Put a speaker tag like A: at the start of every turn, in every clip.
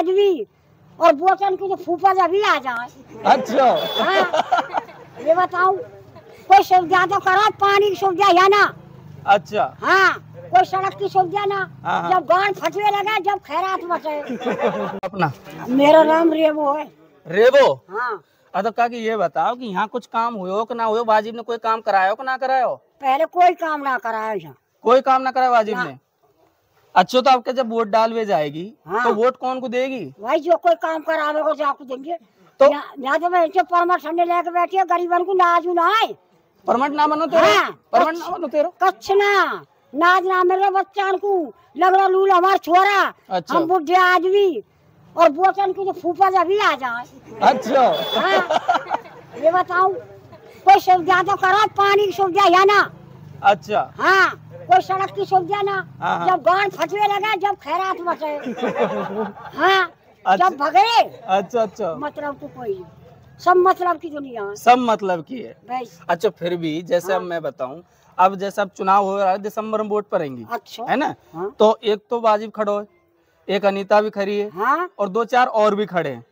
A: आज भी, और बोतल की तो फूफा अभी आ जाए।
B: अच्छा
A: हाँ, ये बताऊं, कोई सुविधा तो करो, पानी की सुविधा है ना।
B: अच्छा
A: हाँ, कोई सड़क की सुविधा ना।
B: हाँ, हाँ।
A: जब गांड फटने लगा, जब खैरात बचे।
B: अपना
A: मेरा नाम रेवो है।
B: रेवो।
A: हाँ,
B: तो काकी ये बताओ कि यहाँ कुछ काम हुयो कि ना हुयो, वाजिब ने कोई काम करायो कि ना करायो?
A: पहले कोई काम ना कराया यहाँ।
B: कोई काम ना कराया वाजिब
A: ना।
B: ने। अच्छा, तो आपके जब वोट डालवे जाएगी
A: हाँ।
B: तो वोट कौन को देगी?
A: भाई जो कोई काम करावे को जाकर देंगे।
B: तो
A: यहाँ तो मैं इनसे परमठ ठंडे लेके बैठी है, गरीबन को नाज ना है।
B: परमट ना बनो तेरो?
A: हाँ,
B: परमट ना बनो तेरो?
A: कच्छ ना नाज ना मेरे बच्चा को लग रहा लूल हमारा छोरा।
B: अच्छा।
A: हम बुढ़े आज भी, और बोतल की तो फूफा अभी आ जाए।
B: अच्छा
A: हाँ, ये बताऊं, कोई सुविधा तो करो, पानी की सुविधा है ना।
B: अच्छा
A: हाँ, कोई सड़क की सुविधा ना।
B: हाँ, हाँ।
A: जब गांड फटने लगा, जब खैरात बचे। हाँ,
B: अच्छा।
A: जब भगे।
B: अच्छा अच्छा,
A: मतलब तो कोई नहीं। सब मतलब की दुनिया है।
B: सब मतलब की है।
A: बस।
B: अच्छा, फिर भी जैसे अब मैं बताऊं, अब जैसे अब चुनाव हो रहा है, दिसंबर में वोट पड़ेंगी,
A: अच्छा।
B: है ना?
A: हाँ।
B: तो एक तो वाजिब खड़ो है, एक अनीता भी खड़ी है,
A: हाँ,
B: और 2-4 और भी खड़े हैं।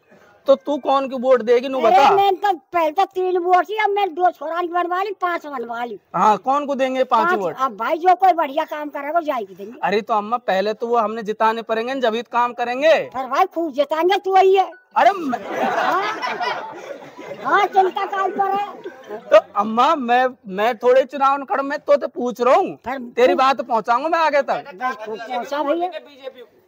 B: तो तू कौन की वोट देगी नू
A: अरे
B: बता?
A: मैं तो पहले तो 3 वोट थी, अब मैं 2 छोरा बनवा ली, 5 बनवा ली।
B: हाँ, कौन को देंगे 5 वोट?
A: अब भाई जो कोई बढ़िया काम करेगा जाएगी देंगे।
B: अरे तो अम्मा, पहले तो वो हमने जिताने पड़ेंगे न, जब ही तो काम करेंगे।
A: पर भाई खूब जिताएंगे, तू वही है।
B: अरे
A: हाँ, चिंता काल पर है।
B: तो अम्मा, मैं थोड़े चुनाव खड़ा, मैं तो पूछ रहा हूँ, तेरी बात पहुँचाऊंगा मैं आगे तक।
A: बस खूब पहुंचा भैया।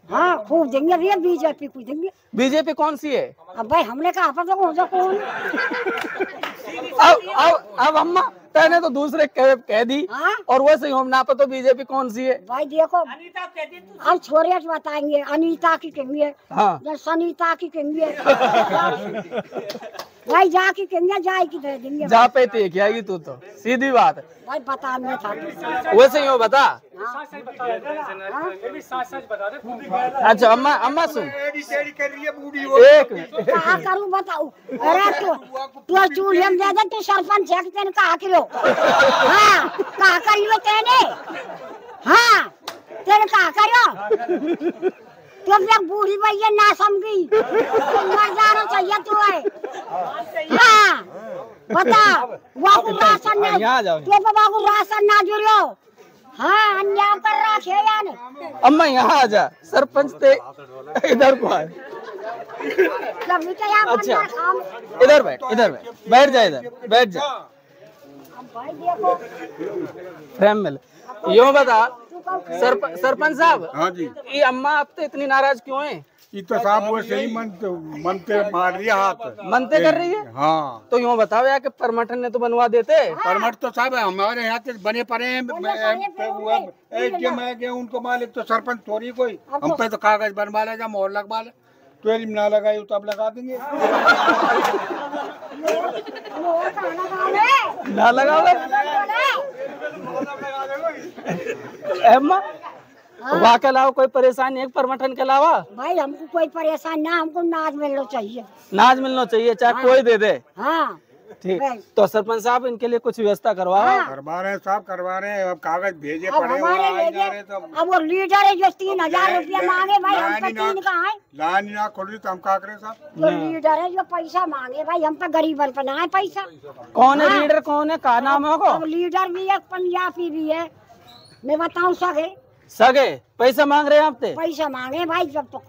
A: हाँ, खूब देंगे भैया, बीजेपी को देंगे।
B: बीजेपी कौन सी है?
A: अब भाई हमने कहा पता कौन।
B: अब अम्मा, तैने तो दूसरे कह दी,
A: हाँ?
B: और वैसे ही हम ना पता बीजेपी कौन सी है।
A: भाई देखो, अब छोरे बताएंगे, अनीता की कहेंगे,
B: हाँ।
A: या सनीता की कहेंगे। भाई जा की कहेंगे, जाए की दे देंगे।
B: जा पे देख आएगी तू, तो सीधी बात है।
A: भाई बता मैं था।
B: वैसे ही हो बता। अच्छा अम्मा, अम्मा सुन, एक मिनट।
A: कहा करूँ बताऊ। अरे तू चूल्हे में दे दे, तू सरपंच है, तेने कहा करो। हाँ, कहा करियो तेने। हाँ, तेने कहा करो। तू अब बूढ़ी भैया ना समझी, मर जाना चाहिए तू है। हाँ, बता, वाकु राशन ना, तू वाकु राशन ना जुड़ो। हाँ, अन्याय कर रहा है यार।
B: अम्मा यहाँ आ जा, सरपंच ते इधर को आए। अच्छा, इधर बैठ, बैठ जा, इधर बैठ जा।
A: भाई देखो,
B: फ्रेम में यूँ बता, सरपंच साहब।
C: हाँ जी।
B: ये अम्मा अब तो इतनी नाराज क्यों है?
C: ये तो साहब वैसे ही मनते मार रही है, हाथ
B: मनते कर रही है।
C: हाँ,
B: तो यूँ बताओ यार कि परमठन ने तो बनवा देते।
C: परमट तो साहब हमारे यहाँ से बने पड़े हैं। उनको मालिक तो सरपंच थोड़ी कोई, हम पे तो कागज बनवा ले, मोहर लगवा ले। तो ना लगाई तो अब लगा देंगे।
B: ना लगाओगे अम्मा? वहाँ के अलावा कोई परेशानी है परमठन के अलावा?
A: भाई हमको कोई परेशान ना, हमको नाज मिलना चाहिए।
B: नाज मिलना चाहिए, चाहे कोई दे दे।
A: हाँ,
B: ठीक। तो सरपंच साहब इनके लिए कुछ व्यवस्था करवा।
C: करवा रहे हैं साहब, करवा रहे हैं। अब कागज भेजे
A: अब
C: पड़े,
A: हमारे अब वो लीडर है जो 3000 रुपया मांगे, भाई हम पे 3 कहाँ है?
C: लाइन ना खोली तो हम क्या करें साहब?
A: जो लीडर है जो पैसा मांगे, भाई हम पे गरीबन पे ना है पैसा।
B: कौन है लीडर, कौन है, का नाम है?
A: अब लीडर भी है, पंजाबी भी है। मैं बताऊँ सगे
B: पैसा मांग रहे हैं आपसे?
A: पैसा मांगे भाई, जब तो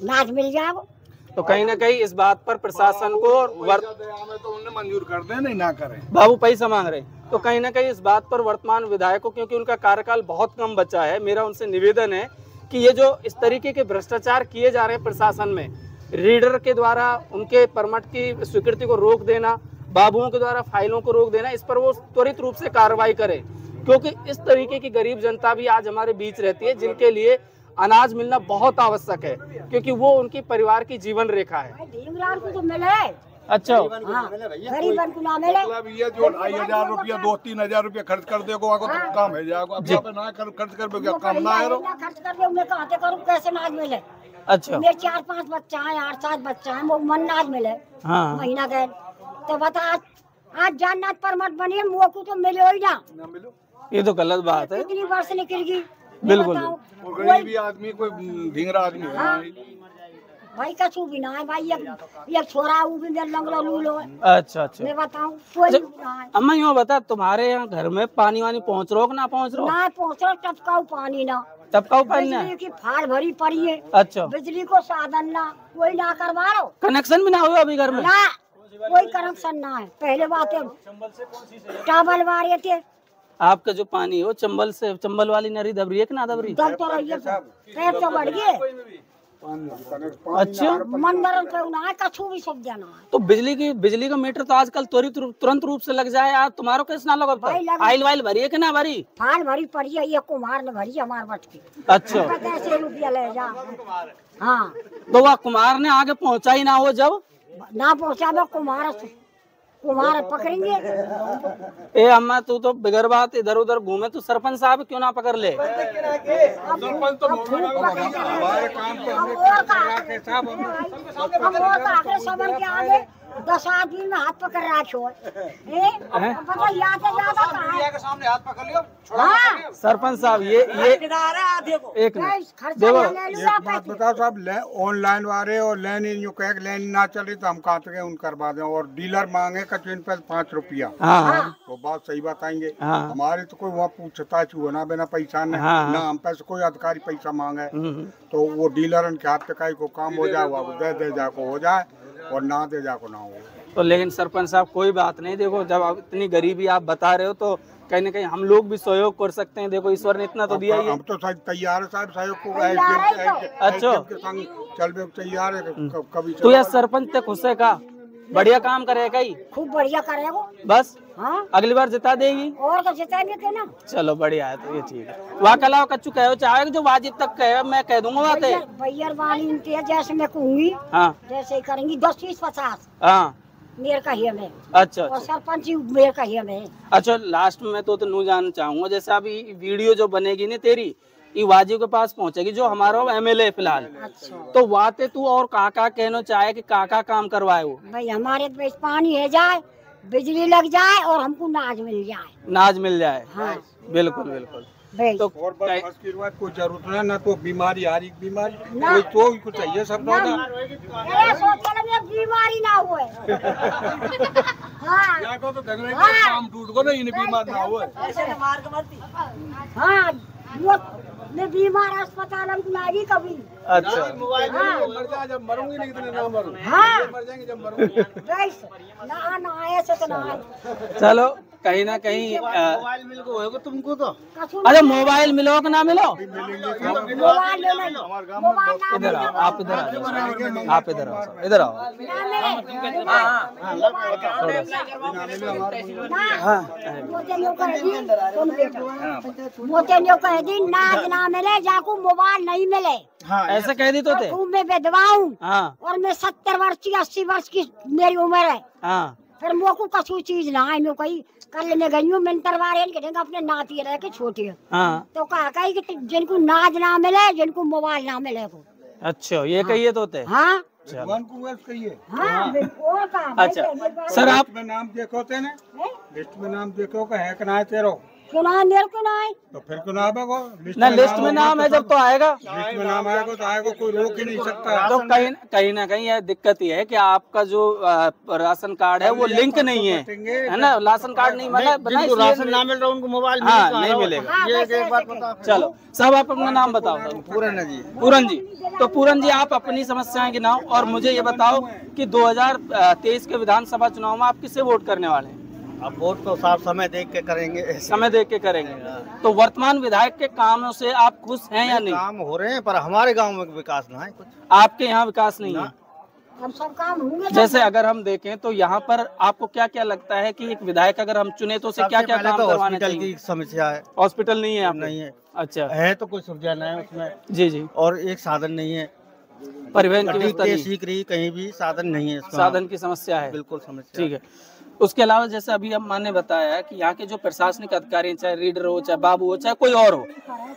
A: नाज मिल जाएगा।
B: तो कहीं ना कहीं इस बात पर प्रशासन को
C: तो उन्हें मंजूर कर दे, नहीं ना करें।
B: बाबू पैसा मांग रहे हैं, तो कहीं ना कहीं इस बात पर वर्तमान विधायकों, क्योंकि उनका कार्यकाल बहुत कम बचा है, मेरा उनसे निवेदन है कि ये जो इस तरीके के भ्रष्टाचार किए जा रहे हैं प्रशासन में, रीडर के द्वारा उनके परमट की स्वीकृति को रोक देना, बाबुओं के द्वारा फाइलों को रोक देना, इस पर वो त्वरित रूप से कार्रवाई करे, क्योंकि इस तरीके की गरीब जनता भी आज हमारे बीच रहती है, जिनके लिए अनाज मिलना बहुत आवश्यक है, क्योंकि वो उनकी परिवार की जीवन रेखा है।
A: भीमराव को तो मिले।
B: अच्छा,
A: गरीबन को ना मिले।
C: मतलब ये जो 2,500 रुपया 2-3 रुपया खर्च कर देगा तो काम है जाएगा। अब यहाँ पे ना खर्च कर काम ना है,
A: खर्च कर दे, मैं कहते करूँ कैसे नाज मिले।
B: अच्छा,
A: मेरे 4-5 बच्चा है, 8-7 बच्चा है, वो मन नाज मिले।
B: हाँ।
A: महीना गए तो बता, आज जाननाथ परमट बनी, वो को तो मिले ही ना।
B: ये तो गलत बात है।
A: कितनी वर्ष निकल गई।
B: बिल्कुल।
C: गरीबी आदमी, कोई ढींगरा आदमी है।
A: भाई कछु भी ना है भाई, एक छोरा वो भी मेरे लंगड़ो लूलो है।
B: अच्छा अच्छा।
A: मैं बताऊं कोई भी ना है।
B: अम्मा यूँ बता, तुम्हारे यहाँ घर में पानी वानी पहुँच रहा हो कि ना पहुँच रहा हो?
A: ना पहुँच रहा, टपकाऊ पानी ना,
B: टपकाऊ पानी ना?
A: बिजली की फाड़ भरी पड़ी है।
B: अच्छा,
A: बिजली को साधन ना, कोई ना करवा रो,
B: कनेक्शन भी ना हुआ अभी घर में?
A: ना कोई कनेक्शन ना है। पहले बात है टावल वाले थे,
B: आपका जो पानी है वो चंबल से, चंबल वाली नरी दबरी है कि ना दबरी?
A: तब तो रहिए पैर तो बढ़ गए।
B: अच्छा,
A: मंदिर पे ना है, कछु भी सुविधा ना है।
B: तो बिजली का मीटर तो आजकल तुरंत रूप से लग जाए यार, तुम्हारो कैसे ना लगा?
A: भाई लगा।
B: आइल वाइल भरी है कि ना भरी?
A: फाड़ भरी पड़ी है, ये कुमार ने भरी है हमार बट की।
B: अच्छा,
A: कैसे रुपया ले जा। हाँ,
B: तो वह कुमार ने आगे पहुंचा ही ना हो, जब
A: ना पहुँचा मैं कुमार पकड़ेंगे।
B: ए अम्मा तू तो बिगर बात इधर उधर घूमे, तो सरपंच साहब क्यों ना पकड़ ले?
C: सरपंच तो हमारे काम पे
A: समझ के आगे 10 आदमी में हाथ पकड़ रखो, पता याद है ज्यादा
C: के सामने हाथ पकड़ लियो।
A: हाँ,
B: सरपंच साहब ये एक मिनट
A: खर्चा
B: देखो,
A: ले लो
C: एक बात बताओ साहब, ऑनलाइन वाले और लेन यूँ कह लेन ना चले तो हम कहाँ तक उन करवा दें, और डीलर मांगे कचुन पे 5 रुपया।
B: हाँ हाँ
C: तो बात सही बताएंगे।
B: हाँ।
C: हमारे तो कोई वहाँ पूछताछ हुआ ना, बिना पैसा ने
B: हाँ।
C: ना हम पैसे कोई अधिकारी पैसा मांगे, तो वो डीलर के हाथ पे कहीं को काम हो जाए, वो दे जा को हो जाए और ना दे जा को ना हो।
B: तो लेकिन सरपंच साहब कोई बात नहीं, देखो जब आप इतनी गरीबी आप बता रहे हो तो कहीं ना कहीं हम लोग भी सहयोग कर सकते हैं। देखो ईश्वर ने इतना तो दिया ही है।
C: हम तो तैयार है साहब सहयोग को,
B: अच्छा।
C: के संग चल बे तैयार है कभी।
B: तो यार सरपंच तक खुश है का? बढ़िया काम करेगा ही,
A: खूब बढ़िया करेगा।
B: बस
A: हाँ,
B: अगली बार जिता देगी।
A: और तो जिताएंगे के ना।
B: चलो बढ़िया है, तो ये ठीक है। वहाँ कलाओ कच्चू कहो चाहे जो वाजिब तक कहे, मैं कह दूंगा बातें।
A: भैया वाली उनके है, जैसे मैं कहूँगी
B: हाँ
A: जैसे ही करेंगी। 10, 20, 50
B: हाँ,
A: मेरे का ही में,
B: अच्छा
A: और
B: अच्छा
A: सरपंच जी मेरे का ही में।
B: अच्छा। लास्ट में तो नू जानना चाहूंगा, जैसे अभी वीडियो जो बनेगी ना तेरी, ये वाजिब के पास पहुंचेगी जो हमारा MLA फिलहाल,
A: अच्छा,
B: तो वाते तू और काका कहना चाहे कि काका काम करवाए वो?
A: भाई हमारे तो पानी है जाए, बिजली लग जाए और हमको नाज मिल जाए।
B: नाज मिल जाए।
A: हाँ
B: बिल्कुल बिल्कुल।
A: भाई
B: तो
C: और बस फर्स्ट की बात कोई जरूरत है ना, तो बीमारी हारी बीमारी
A: ना।
C: कोई तो ही कुछ चाहिए सब ना।
A: अरे सोच के बीमारी ना हुए। हाँ
C: या को तो धगने का काम टूट को ना, इन बीमार ना हुए।
A: हाँ, वो मैं बीमार अस्पताल हम लागी कभी।
B: अच्छा
A: हाँ
C: मर जा, जब मरूंगी नहीं तो ना मरूं।
A: हाँ,
C: मर जाएंगे जब मरूंगी।
A: बस ना ऐसे तो ना।
B: चलो कहीं ना कहीं
C: मोबाइल मिल को होगा तुमको तो।
B: अरे मोबाइल मिलो कि ना मिलो?
A: मोबाइल
B: इधर आओ, आप इधर आओ, आप इधर आओ, इधर आओ। हाँ
A: मोते न्यू कह दी नाज ना मिले, जाकू मोबाइल नहीं मिले।
B: हाँ, ऐसे कह दी तो थे।
A: मैं विधवा हूँ
B: हाँ
A: और मैं 70 वर्ष की 80 वर्ष की मेरी उम्र है।
B: हाँ,
A: फिर मोको कछु चीज ना है। मैं कही कल मैं गई हूँ मिंतरवार अपने नाती रह के छोटी है,
B: हाँ।
A: तो कहा कही कि जिनको नाज ना मिले, जिनको मोबाइल ना मिले को।
B: अच्छा ये कहिए तो थे।
A: हाँ
C: भगवान को बस कहिए।
A: हाँ, और कहा
B: अच्छा सर, आप
C: में नाम देखो थे ना, लिस्ट में नाम देखो का है कि ना है तेरो,
A: क्यों ना मेरे को ना है।
C: तो फिर क्यों ना आएगा?
B: ना लिस्ट में नाम है जब तो आएगा।
C: लिस्ट में नाम आएगा तो आएगा, कोई रोक ही नहीं सकता।
B: तो कहीं ना कहीं यह दिक्कत ये है कि आपका जो राशन कार्ड है वो लिंक नहीं है ना? राशन कार्ड नहीं मिला,
D: राशन ना मिल रहा उनको मोबाइल
B: हाँ नहीं मिलेगा।
A: हाँ,
D: ये
A: बस
D: एक बात
A: ऐसे
D: बता।
B: चलो साहब आप अपना नाम बताओ।
D: पूरन है जी।
B: पूरन जी, तो पूरन जी आप अपनी समस्याएं गिनाओ और मुझे ये बताओ कि 2023 के विधानसभा चुनाव में आप किसे वोट करने वाले हैं?
D: अब वोट तो साफ समय देख के करेंगे।
B: समय देख के करेंगे। तो वर्तमान विधायक के कामों से आप खुश हैं या नहीं?
D: काम हो रहे हैं पर हमारे गांव में विकास ना है कुछ।
B: आपके यहाँ विकास नहीं है?
A: हम सब काम होंगे।
B: जैसे अगर हम देखें तो यहाँ पर आपको क्या क्या लगता है कि एक विधायक अगर हम चुने तो उसे क्या क्या काम
D: तो
B: करवाने
D: हॉस्पिटल
B: चाहिए?
D: की समस्या है।
B: हॉस्पिटल नहीं है आप?
D: नहीं है।
B: अच्छा
D: है तो कोई सुविधा नहीं है उसमें।
B: जी जी।
D: और एक साधन नहीं है,
B: परिवहन की व्यवस्था नहीं,
D: सीख रही कहीं भी साधन नहीं है इसका।
B: साधन की समस्या है।
D: बिल्कुल समस्या।
B: ठीक है। उसके अलावा जैसे अभी अम्मा ने बताया कि यहाँ के जो प्रशासनिक अधिकारी चाहे रीडर हो, चाहे बाबू हो, चाहे कोई और हो,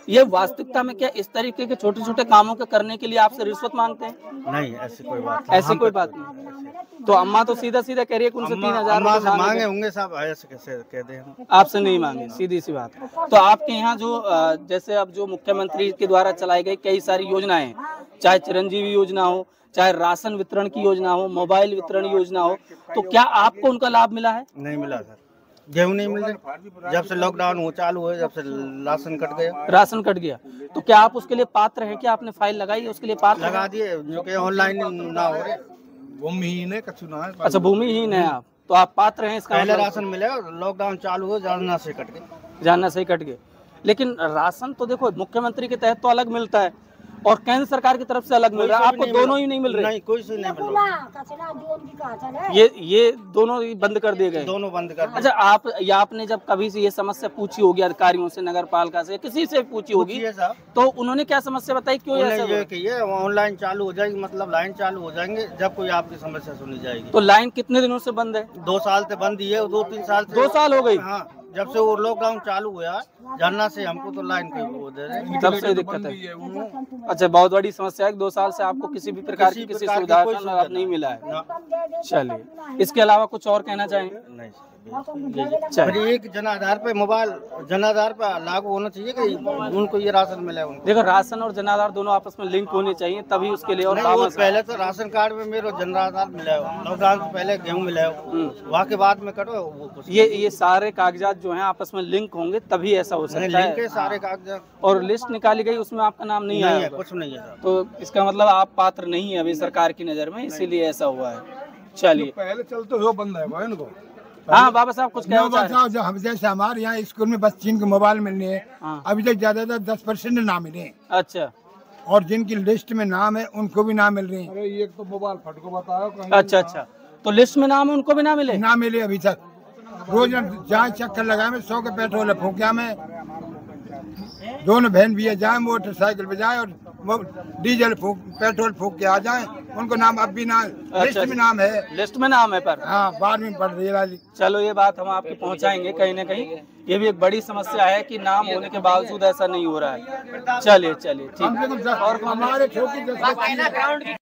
B: ये वास्तविकता में क्या इस तरीके के छोटे छोटे कामों के करने के लिए आपसे रिश्वत मांगते हैं?
D: नहीं ऐसी कोई बात
B: ऐसी कोई बात नहीं। तो अम्मा तो सीधा सीधा कह रही है कि उनसे 3000
D: मांगे होंगे साहब, ऐसे कैसे कह दे हम।
B: आपसे नहीं मांगे, सीधी सी बात। तो आपके यहाँ जो जैसे अब जो मुख्यमंत्री के द्वारा चलाई गई कई सारी योजनाएं, चाहे चिरंजीवी योजना हो, चाहे राशन वितरण की योजना हो, मोबाइल वितरण योजना हो, तो क्या आपको उनका लाभ मिला है?
D: नहीं मिला सर, गेहूँ नहीं मिल रहे जब से लॉकडाउन हो चालू है, जब से राशन कट गया।
B: राशन कट गया, तो क्या आप उसके लिए पात्र हैं? क्या आपने फाइल लगाई है उसके लिए पात्र?
D: लगा दिए, जो कि ऑनलाइन ना हो रहे।
E: भूमिहीन है, कछु ना है।
B: अच्छा, भूमिहीन है आप, तो आप पात्र हैं इसका
D: पहले
B: मतलब?
D: राशन मिले, लॉकडाउन चालू हो जानना से कट गए।
B: जानना सही कट गए, लेकिन राशन तो देखो मुख्यमंत्री के तहत तो अलग मिलता है और केंद्र सरकार की तरफ से अलग मिल रहा है, आपको दोनों ही नहीं मिल रहे?
D: नहीं, कोई से नहीं मिल रहा।
B: ये दोनों ही बंद कर दिए गए?
D: दोनों बंद कर दिए।
B: अच्छा, आपने जब कभी से ये समस्या पूछी होगी अधिकारियों से, नगर पालिका से, किसी से पूछी होगी,
D: साहब,
B: तो उन्होंने क्या समस्या बताई, क्यों ऐसा हुआ?
D: ये कि ये ऑनलाइन चालू हो जाएगी, मतलब लाइन चालू हो जाएंगे जब कोई आपकी समस्या सुनी जाएगी।
B: तो लाइन कितने दिनों से बंद है?
D: 2 साल से बंद ही है, 2-3 साल से।
B: 2 साल हो गई?
D: हाँ, जब से वो लॉकडाउन चालू हुआ जानना से हमको तो लाइन के वो दे रहे हैं।
B: तब से दिक्कत है। अच्छा, बहुत बड़ी समस्या है, 2 साल से आपको किसी भी प्रकार की किसी सुविधा का लाभ नहीं मिला है। चलिए, इसके अलावा कुछ और कहना चाहेंगे?
D: नहीं सर,
B: चलिए,
D: एक जनाधार पे मोबाइल जनाधार पे लागू होना चाहिए कि उनको ये राशन मिले। उनको
B: देखो, राशन और जनाधार दोनों आपस में लिंक होने चाहिए, तभी उसके लिए और
D: नहीं,
B: काम
D: वो
B: आसान है।
D: पहले तो राशन कार्ड में मेरे जनाधार मिला है, लॉकडाउन से पहले गेहूँ मिला है, वहाँ के बाद में कटो वो कुछ
B: ये सारे कागजात जो हैं आपस में लिंक होंगे, तभी ऐसा हो सकता
D: लिंक
B: है।
D: है सारे कागजात।
B: और लिस्ट निकाली गई, उसमें आपका नाम नहीं आया
D: नहीं है,
B: होगा।
D: कुछ नहीं है सर।
B: तो इसका मतलब आप पात्र नहीं है अभी सरकार की नजर में, इसीलिए ऐसा हुआ है। चलिए,
E: पहले चलते हुए बंद है भाई इनको।
B: हाँ बाबा साहब, कुछ कहना चाह रहे हैं?
F: जो हम जैसे हमारे यहाँ स्कूल में बस जिनके मोबाइल मिलने हैं,
B: हाँ।
F: अभी तक ज्यादातर 10% ना मिले हैं।
B: अच्छा
F: और जिनकी लिस्ट में नाम है उनको भी ना मिल रहे हैं।
E: अरे ये तो मोबाइल फट को बताया कहीं।
B: अच्छा, तो लिस्ट में नाम है, उनको भी ना मिले?
F: ना मिले अभी तक। रोज जहाँ चक्कर लगाए में 100 का पेट्रोल फूकिया में, दोनों बहन भी जाए मोटरसाइकिल पे जाए और डीजल पेट्रोल फूक के आ जाए, उनको नाम अब भी ना लिस्ट में नाम है।
B: लिस्ट में नाम है पर?
F: हाँ, 12वीं पढ़ रही है वाली।
B: चलो, ये बात हम आपकी पहुंचाएंगे कहीं ना कहीं। ये भी एक बड़ी समस्या है कि नाम होने के बावजूद ऐसा नहीं हो रहा है। चलिए, ठीक।
F: और हमारे छोटी